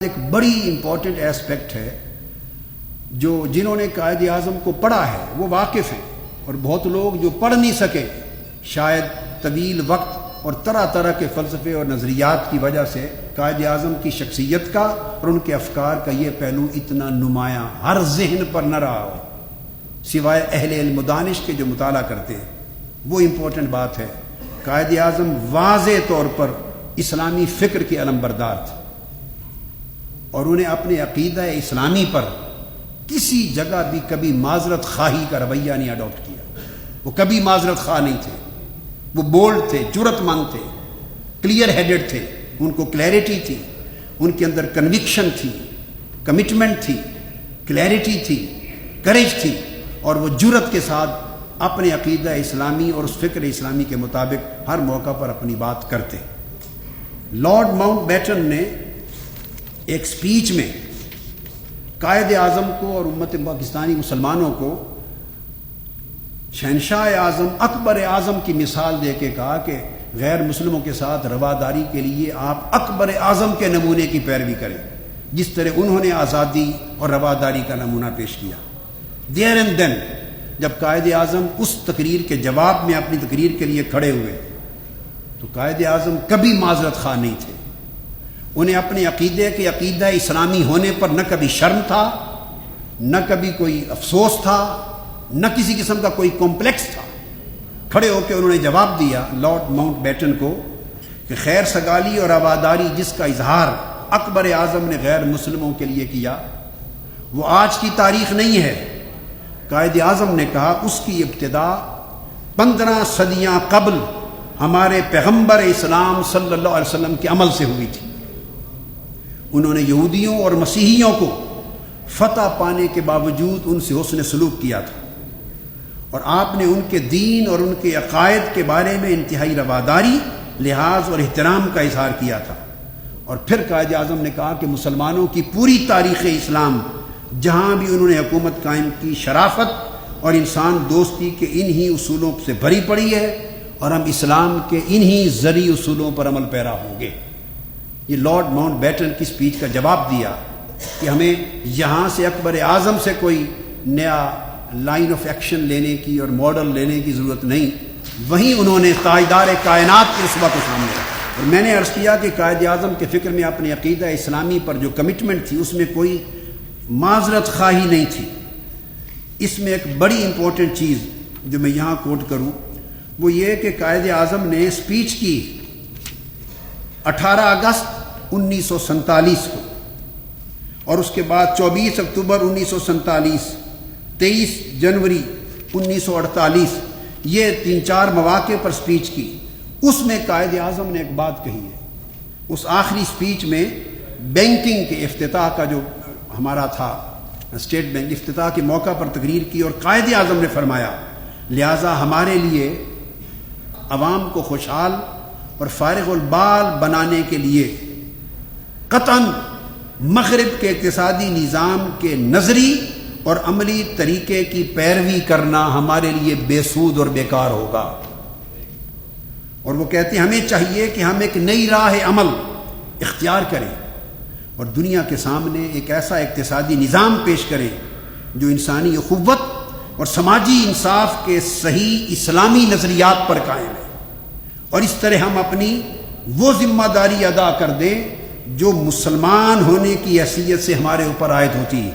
ایک بڑی important aspect ہے جو جنہوں نے قائد اعظم کو پڑھا ہے وہ واقف ہیں، اور بہت لوگ جو پڑھ نہیں سکے شاید طویل وقت اور طرح طرح کے فلسفے اور نظریات کی وجہ سے قائد اعظم کی شخصیت کا اور ان کے افکار کا یہ پہلو اتنا نمایاں ہر ذہن پر نہ رہا ہو سوائے اہل علم و دانش کے جو مطالعہ کرتے ہیں۔ وہ امپورٹنٹ بات ہے، قائد اعظم واضح طور پر اسلامی فکر کے علمبردار تھے اور انہیں اپنے عقیدہ اسلامی پر کسی جگہ بھی کبھی معذرت خواہی کا رویہ نہیں اڈاپٹ کیا۔ وہ کبھی معذرت خواہ نہیں تھے، وہ بولڈ تھے، جرأت مند تھے، کلیئر ہیڈڈ تھے، ان کو کلیئرٹی تھی، ان کے اندر کنوکشن تھی، کمٹمنٹ تھی، کلیئرٹی تھی، کریج تھی، اور وہ جرأت کے ساتھ اپنے عقیدہ اسلامی اور اس فکر اسلامی کے مطابق ہر موقع پر اپنی بات کرتے۔ لارڈ ماؤنٹ بیٹن نے ایک سپیچ میں قائد اعظم کو اور امت پاکستانی مسلمانوں کو شہنشاہ اعظم اکبر اعظم کی مثال دے کے کہا کہ غیر مسلموں کے ساتھ رواداری کے لیے آپ اکبر اعظم کے نمونے کی پیروی کریں، جس طرح انہوں نے آزادی اور رواداری کا نمونہ پیش کیا۔ دیر اینڈ دین جب قائد اعظم اس تقریر کے جواب میں اپنی تقریر کے لیے کھڑے ہوئے تو قائد اعظم کبھی معذرت خواہ نہیں تھے۔ انہیں اپنے عقیدے کے عقیدہ اسلامی ہونے پر نہ کبھی شرم تھا، نہ کبھی کوئی افسوس تھا، نہ کسی قسم کا کوئی کمپلیکس تھا۔ کھڑے ہو کے انہوں نے جواب دیا لارڈ ماؤنٹ بیٹن کو کہ خیر سگالی اور رواداری جس کا اظہار اکبر اعظم نے غیر مسلموں کے لیے کیا وہ آج کی تاریخ نہیں ہے۔ قائد اعظم نے کہا اس کی ابتدا 15 صدیاں قبل ہمارے پیغمبر اسلام صلی اللہ علیہ وسلم کے عمل سے ہوئی تھی۔ انہوں نے یہودیوں اور مسیحیوں کو فتح پانے کے باوجود ان سے حسن سلوک کیا تھا، اور آپ نے ان کے دین اور ان کے عقائد کے بارے میں انتہائی رواداری، لحاظ اور احترام کا اظہار کیا تھا۔ اور پھر قائد اعظم نے کہا کہ مسلمانوں کی پوری تاریخ اسلام جہاں بھی انہوں نے حکومت قائم کی شرافت اور انسان دوستی کے انہی اصولوں سے بھری پڑی ہے، اور ہم اسلام کے انہی زرعی اصولوں پر عمل پیرا ہوں گے۔ یہ لارڈ ماؤنٹ بیٹن کی سپیچ کا جواب دیا کہ ہمیں یہاں سے اکبر اعظم سے کوئی نیا لائن آف ایکشن لینے کی اور ماڈل لینے کی ضرورت نہیں۔ وہیں انہوں نے تاجدار کائنات کے رتبہ کو سامنے رکھا، اور میں نے عرض کیا کہ قائد اعظم کے فکر میں اپنے عقیدہ اسلامی پر جو کمٹمنٹ تھی اس میں کوئی معذرت خواہی نہیں تھی۔ اس میں ایک بڑی امپورٹنٹ چیز جو میں یہاں کوٹ کروں وہ یہ کہ قائد اعظم نے سپیچ کی 18 اگست 1947 کو، اور اس کے بعد 24 اکتوبر 1947، 23 جنوری 1948، یہ 3-4 مواقع پر سپیچ کی۔ اس میں قائد اعظم نے ایک بات کہی ہے، اس آخری سپیچ میں بینکنگ کے افتتاح کا جو ہمارا تھا اسٹیٹ بینک، افتتاح کے موقع پر تقریر کی، اور قائد اعظم نے فرمایا لہٰذا ہمارے لیے عوام کو خوشحال اور فارغ البال بنانے کے لیے قطعاً مغرب کے اقتصادی نظام کے نظری اور عملی طریقے کی پیروی کرنا ہمارے لیے بے سود اور بیکار ہوگا۔ اور وہ کہتے ہیں ہمیں چاہیے کہ ہم ایک نئی راہ عمل اختیار کریں اور دنیا کے سامنے ایک ایسا اقتصادی نظام پیش کریں جو انسانی اخوت اور سماجی انصاف کے صحیح اسلامی نظریات پر قائم ہے، اور اس طرح ہم اپنی وہ ذمہ داری ادا کر دیں جو مسلمان ہونے کی حیثیت سے ہمارے اوپر عائد ہوتی ہے،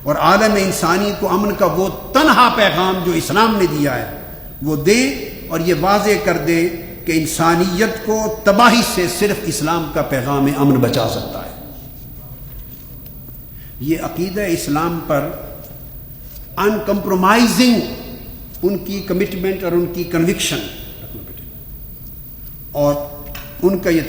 اور عالم انسانی کو امن کا وہ تنہا پیغام جو اسلام نے دیا ہے وہ دیں، اور یہ واضح کر دیں کہ انسانیت کو تباہی سے صرف اسلام کا پیغام امن بچا سکتا ہے۔ یہ عقیدہ اسلام پر ان کمپرومائزنگ ان کی کمٹمنٹ اور ان کی کنوکشن اور ان کا یہ